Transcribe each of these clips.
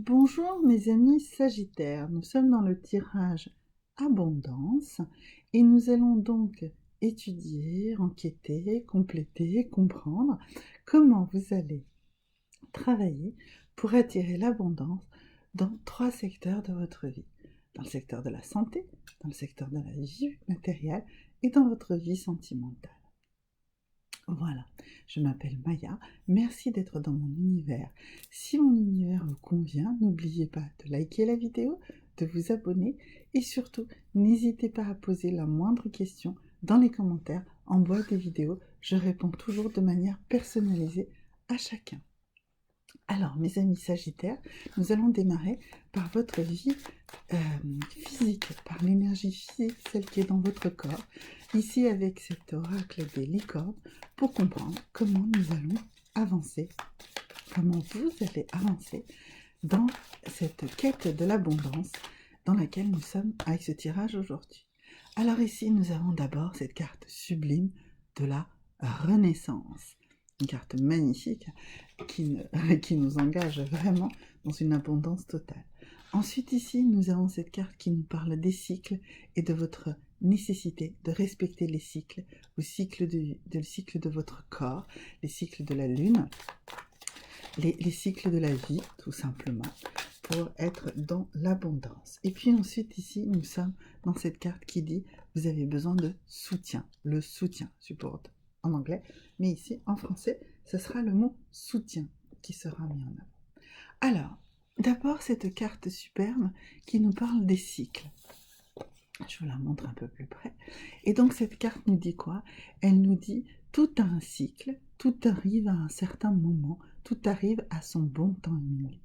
Bonjour mes amis Sagittaires, nous sommes dans le tirage Abondance et nous allons donc étudier, enquêter, compléter, comprendre comment vous allez travailler pour attirer l'abondance dans 3 secteurs de votre vie. Dans le secteur de la santé, dans le secteur de la vie matérielle et dans votre vie sentimentale. Voilà, je m'appelle Maya, merci d'être dans mon univers. Si mon univers vous convient, n'oubliez pas de liker la vidéo, de vous abonner et surtout, n'hésitez pas à poser la moindre question dans les commentaires en bas des vidéos. Je réponds toujours de manière personnalisée à chacun. Alors, mes amis Sagittaires, nous allons démarrer par votre vie physique, par l'énergie physique, celle qui est dans votre corps, ici avec cet oracle des licornes, pour comprendre comment nous allons avancer, comment vous allez avancer dans cette quête de l'abondance dans laquelle nous sommes avec ce tirage aujourd'hui. Alors ici, nous avons d'abord cette carte sublime de la Renaissance. Une carte magnifique qui nous engage vraiment dans une abondance totale. Ensuite ici, nous avons cette carte qui nous parle des cycles et de votre nécessité de respecter les cycles, le cycle de votre corps, les cycles de la lune, les cycles de la vie, tout simplement, pour être dans l'abondance. Et puis ensuite ici, nous sommes dans cette carte qui dit vous avez besoin de soutien, le soutien, support en anglais, mais ici en français, ce sera le mot soutien qui sera mis en avant. Alors, d'abord cette carte superbe qui nous parle des cycles. Je vous la montre un peu plus près. Et donc cette carte nous dit quoi? Elle nous dit tout a un cycle, tout arrive à un certain moment, tout arrive à son bon timing.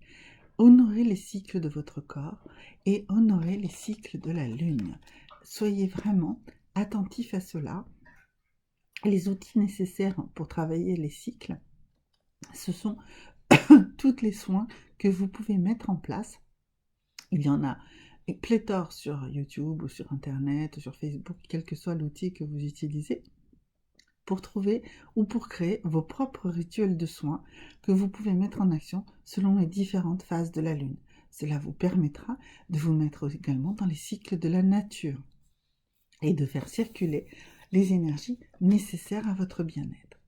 Honorez les cycles de votre corps et honorez les cycles de la lune. Soyez vraiment attentifs à cela. Les outils nécessaires pour travailler les cycles, ce sont tous les soins que vous pouvez mettre en place. Il y en a pléthore sur YouTube ou sur Internet ou sur Facebook, quel que soit l'outil que vous utilisez, pour trouver ou pour créer vos propres rituels de soins que vous pouvez mettre en action selon les différentes phases de la lune. Cela vous permettra de vous mettre également dans les cycles de la nature et de faire circuler les énergies nécessaires à votre bien-être.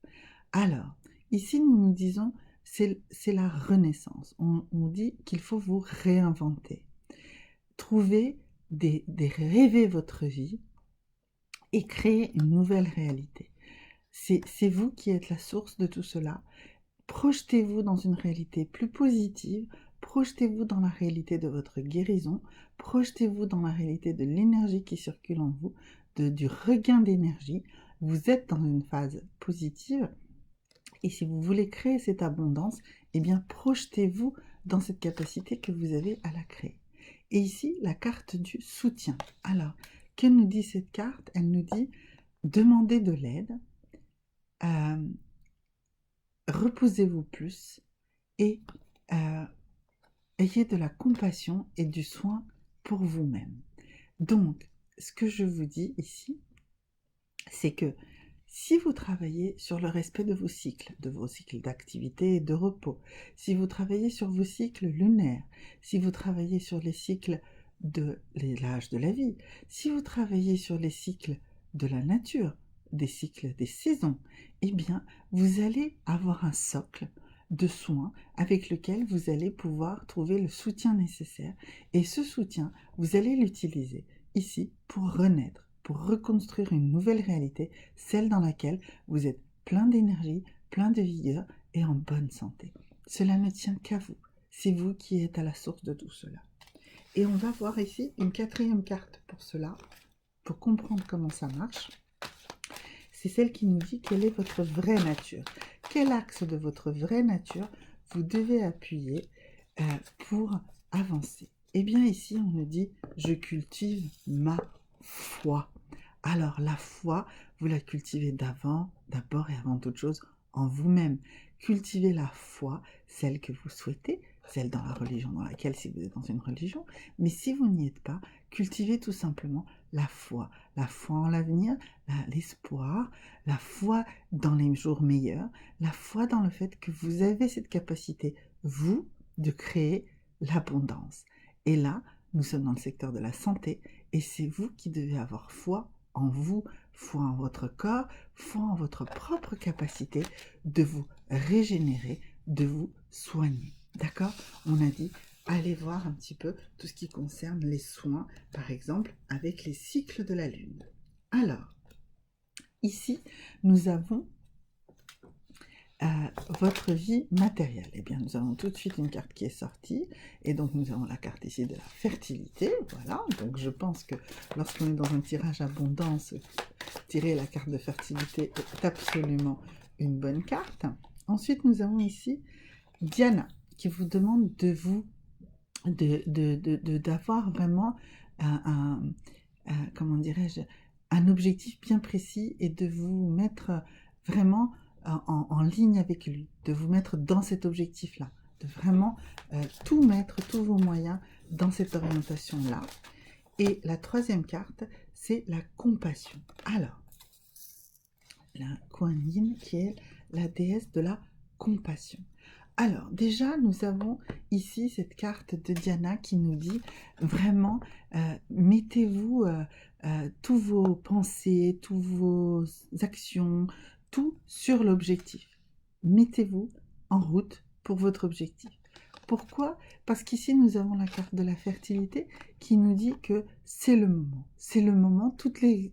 Alors, ici nous nous disons, c'est la renaissance. On dit qu'il faut vous réinventer. Trouver rêver votre vie et créer une nouvelle réalité. C'est vous qui êtes la source de tout cela. Projetez-vous dans une réalité plus positive, projetez-vous dans la réalité de votre guérison, projetez-vous dans la réalité de l'énergie qui circule en vous, du regain d'énergie. Vous êtes dans une phase positive et si vous voulez créer cette abondance, eh bien projetez-vous dans cette capacité que vous avez à la créer. Et ici, la carte du soutien. Alors, que nous dit cette carte? Elle nous dit demandez de l'aide, reposez-vous plus et ayez de la compassion et du soin pour vous-même. Donc, ce que je vous dis ici, c'est que si vous travaillez sur le respect de vos cycles d'activité et de repos, si vous travaillez sur vos cycles lunaires, si vous travaillez sur les cycles de l'âge de la vie, si vous travaillez sur les cycles de la nature, des cycles des saisons, eh bien, vous allez avoir un socle de soins avec lequel vous allez pouvoir trouver le soutien nécessaire. Et ce soutien, vous allez l'utiliser ici pour renaître, pour reconstruire une nouvelle réalité, celle dans laquelle vous êtes plein d'énergie, plein de vigueur et en bonne santé. Cela ne tient qu'à vous. C'est vous qui êtes à la source de tout cela. Et on va voir ici une 4e carte pour cela, pour comprendre comment ça marche. C'est celle qui nous dit quelle est votre vraie nature. Quel axe de votre vraie nature vous devez appuyer pour avancer. Eh bien ici, on nous dit « Je cultive ma foi ». Alors la foi, vous la cultivez d'abord et avant toute chose en vous-même. Cultivez la foi, celle que vous souhaitez, celle dans la religion dans laquelle, si vous êtes dans une religion, mais si vous n'y êtes pas, cultivez tout simplement la foi en l'avenir, l'espoir, la foi dans les jours meilleurs, la foi dans le fait que vous avez cette capacité, vous, de créer l'abondance. Et là, nous sommes dans le secteur de la santé et c'est vous qui devez avoir foi en vous, foi en votre corps, foi en votre propre capacité de vous régénérer, de vous soigner. D'accord? On a dit, allez voir un petit peu tout ce qui concerne les soins, par exemple, avec les cycles de la Lune. Alors, ici, nous avons votre vie matérielle. Eh bien, nous avons tout de suite une carte qui est sortie, et donc nous avons la carte ici de la fertilité, voilà. Donc je pense que lorsqu'on est dans un tirage abondance, tirer la carte de fertilité est absolument une bonne carte. Ensuite, nous avons ici Diana, qui vous demande de vous, d'avoir vraiment comment dirais-je, un objectif bien précis et de vous mettre vraiment en ligne avec lui, de vous mettre dans cet objectif-là, de vraiment tout mettre, tous vos moyens dans cette orientation-là. Et la troisième carte, c'est la compassion. Alors, la Kuan Yin qui est la déesse de la compassion. Alors, déjà, nous avons ici cette carte de Diana qui nous dit vraiment, mettez-vous tous vos pensées, toutes vos actions, tout sur l'objectif. Mettez-vous en route pour votre objectif. Pourquoi? Parce qu'ici, nous avons la carte de la fertilité qui nous dit que c'est le moment. C'est le moment, toutes les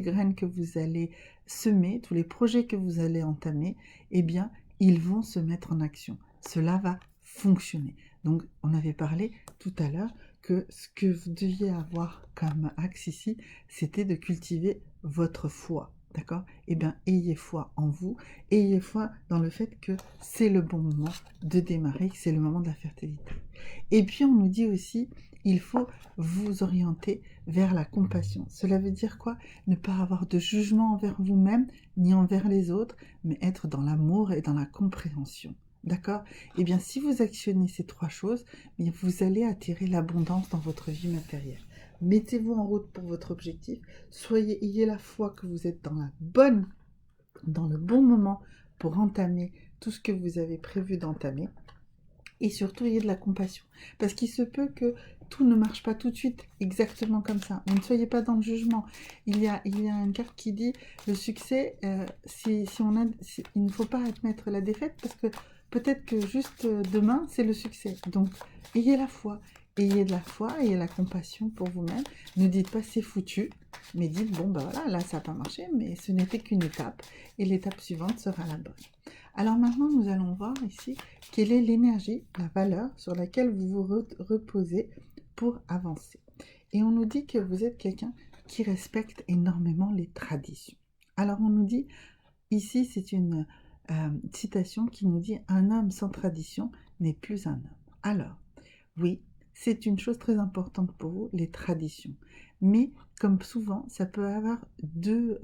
graines que vous allez semer, tous les projets que vous allez entamer, eh bien, ils vont se mettre en action. Cela va fonctionner. Donc, on avait parlé tout à l'heure que ce que vous deviez avoir comme axe ici, c'était de cultiver votre foi. D'accord? Eh bien, ayez foi en vous, ayez foi dans le fait que c'est le bon moment de démarrer, que c'est le moment de la fertilité. Et puis, on nous dit aussi, il faut vous orienter vers la compassion. Cela veut dire quoi? Ne pas avoir de jugement envers vous-même, ni envers les autres, mais être dans l'amour et dans la compréhension. D'accord? Eh bien, si vous actionnez ces trois choses, bien, vous allez attirer l'abondance dans votre vie matérielle. Mettez-vous en route pour votre objectif. Ayez la foi que vous êtes dans le bon moment pour entamer tout ce que vous avez prévu d'entamer. Et surtout, ayez de la compassion. Parce qu'il se peut que tout ne marche pas tout de suite exactement comme ça. Ne soyez pas dans le jugement. Il y a une carte qui dit le succès, il ne faut pas admettre la défaite parce que peut-être que juste demain, c'est le succès. Donc, ayez la foi. Ayez de la foi, ayez la compassion pour vous-même. Ne dites pas c'est foutu, mais dites bon, ben voilà, là ça n'a pas marché, mais ce n'était qu'une étape. Et l'étape suivante sera la bonne. Alors maintenant, nous allons voir ici quelle est l'énergie, la valeur sur laquelle vous vous reposez pour avancer. Et on nous dit que vous êtes quelqu'un qui respecte énormément les traditions. Alors on nous dit, ici c'est une citation qui nous dit « Un homme sans tradition n'est plus un homme ». Alors, oui, c'est une chose très importante pour vous, les traditions. Mais comme souvent, ça peut avoir deux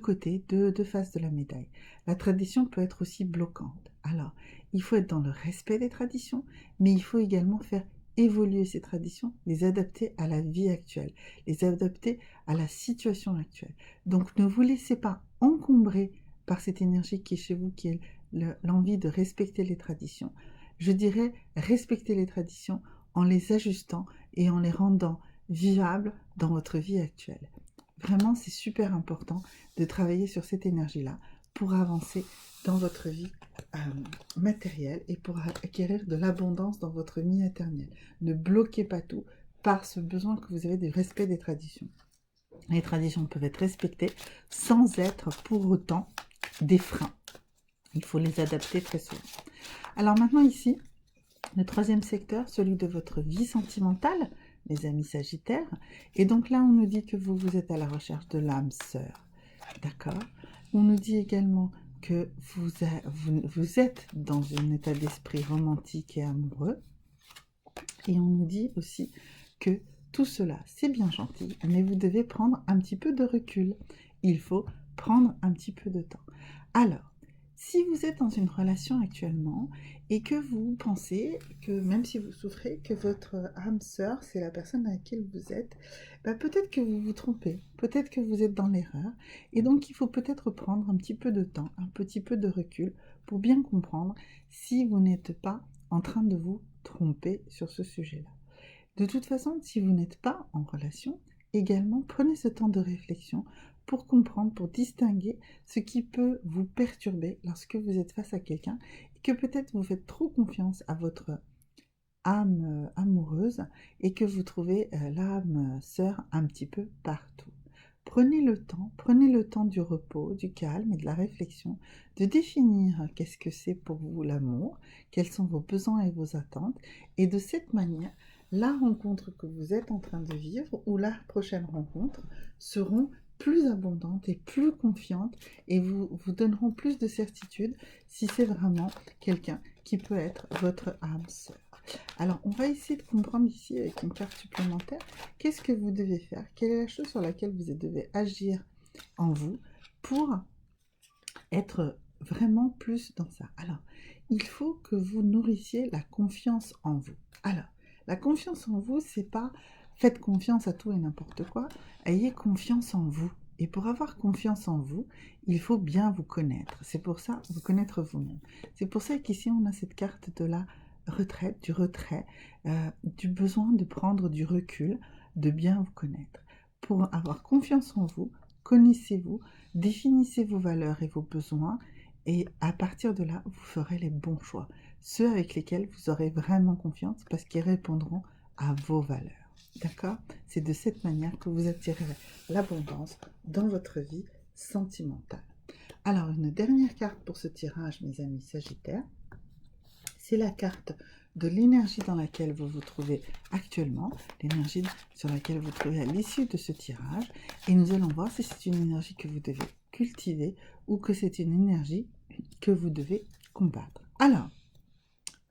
côtés, deux faces de la médaille. La tradition peut être aussi bloquante. Alors, il faut être dans le respect des traditions, mais il faut également faire évoluer ces traditions, les adapter à la vie actuelle, les adapter à la situation actuelle. Donc, ne vous laissez pas encombrer par cette énergie qui est chez vous, qui est l'envie de respecter les traditions. Je dirais respecter les traditions en les ajustant et en les rendant vivables dans votre vie actuelle. Vraiment, c'est super important de travailler sur cette énergie-là pour avancer dans votre vie matérielle et pour acquérir de l'abondance dans votre vie éternelle. Ne bloquez pas tout par ce besoin que vous avez du respect des traditions. Les traditions peuvent être respectées sans être pour autant des freins. Il faut les adapter très souvent. Alors maintenant ici, le troisième secteur, celui de votre vie sentimentale, les amis sagittaires. Et donc là, on nous dit que vous êtes à la recherche de l'âme sœur. D'accord? On nous dit également que vous êtes dans un état d'esprit romantique et amoureux. Et on nous dit aussi que tout cela, c'est bien gentil, mais vous devez prendre un petit peu de recul. Il faut prendre un petit peu de temps. Alors, si vous êtes dans une relation actuellement et que vous pensez que même si vous souffrez, que votre âme sœur, c'est la personne à laquelle vous êtes, peut-être que vous vous trompez, peut-être que vous êtes dans l'erreur. Et donc, il faut peut-être prendre un petit peu de temps, un petit peu de recul pour bien comprendre si vous n'êtes pas en train de vous tromper sur ce sujet-là. De toute façon, si vous n'êtes pas en relation, également prenez ce temps de réflexion pour comprendre, pour distinguer ce qui peut vous perturber lorsque vous êtes face à quelqu'un et que peut-être vous faites trop confiance à votre âme amoureuse et que vous trouvez l'âme sœur un petit peu partout. Prenez le temps du repos, du calme et de la réflexion, de définir qu'est-ce que c'est pour vous l'amour, quels sont vos besoins et vos attentes, et de cette manière, la rencontre que vous êtes en train de vivre ou la prochaine rencontre seront plus abondantes et plus confiantes et vous donneront plus de certitude si c'est vraiment quelqu'un qui peut être votre âme sœur. Alors, on va essayer de comprendre ici avec une carte supplémentaire, qu'est-ce que vous devez faire, quelle est la chose sur laquelle vous devez agir en vous pour être vraiment plus dans ça. Alors, il faut que vous nourrissiez la confiance en vous. Alors, la confiance en vous, c'est pas faites confiance à tout et n'importe quoi, ayez confiance en vous. Et pour avoir confiance en vous, il faut bien vous connaître. C'est pour ça, vous connaître vous-même. C'est pour ça qu'ici, on a cette carte de la retraite, du retrait, du besoin de prendre du recul, de bien vous connaître. Pour avoir confiance en vous, connaissez-vous, définissez vos valeurs et vos besoins, et à partir de là, vous ferez les bons choix. Ceux avec lesquels vous aurez vraiment confiance parce qu'ils répondront à vos valeurs. D'accord? C'est de cette manière que vous attirerez l'abondance dans votre vie sentimentale. Alors, une dernière carte pour ce tirage, mes amis Sagittaires. C'est la carte de l'énergie dans laquelle vous vous trouvez actuellement, l'énergie sur laquelle vous vous trouvez à l'issue de ce tirage. Et nous allons voir si c'est une énergie que vous devez cultiver ou que c'est une énergie que vous devez combattre. Alors,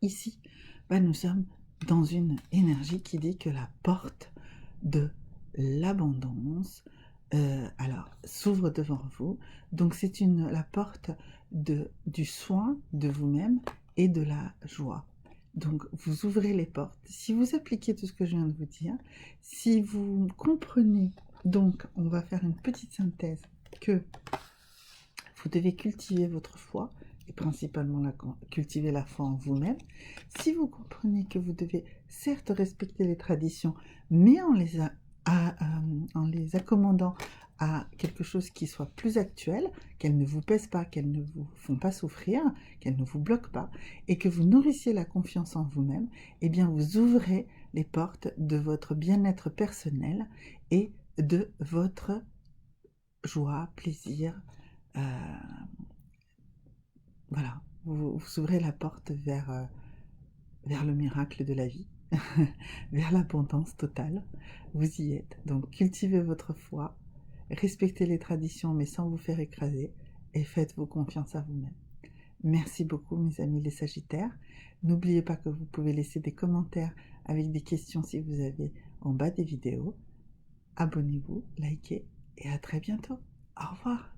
ici, nous sommes dans une énergie qui dit que la porte de l'abondance s'ouvre devant vous. Donc c'est la porte du soin de vous-même et de la joie. Donc vous ouvrez les portes. Si vous appliquez tout ce que je viens de vous dire, si vous comprenez, donc on va faire une petite synthèse, que vous devez cultiver votre foi, et principalement cultiver la foi en vous-même. Si vous comprenez que vous devez certes respecter les traditions, mais en les accommodant à quelque chose qui soit plus actuel, qu'elles ne vous pèsent pas, qu'elles ne vous font pas souffrir, qu'elles ne vous bloquent pas, et que vous nourrissiez la confiance en vous-même, eh bien vous ouvrez les portes de votre bien-être personnel et de votre joie, plaisir, voilà, vous ouvrez la porte vers le miracle de la vie, vers l'abondance totale. Vous y êtes. Donc cultivez votre foi, respectez les traditions mais sans vous faire écraser et faites-vous confiance à vous-même. Merci beaucoup mes amis les Sagittaires. N'oubliez pas que vous pouvez laisser des commentaires avec des questions si vous avez en bas des vidéos. Abonnez-vous, likez et à très bientôt. Au revoir.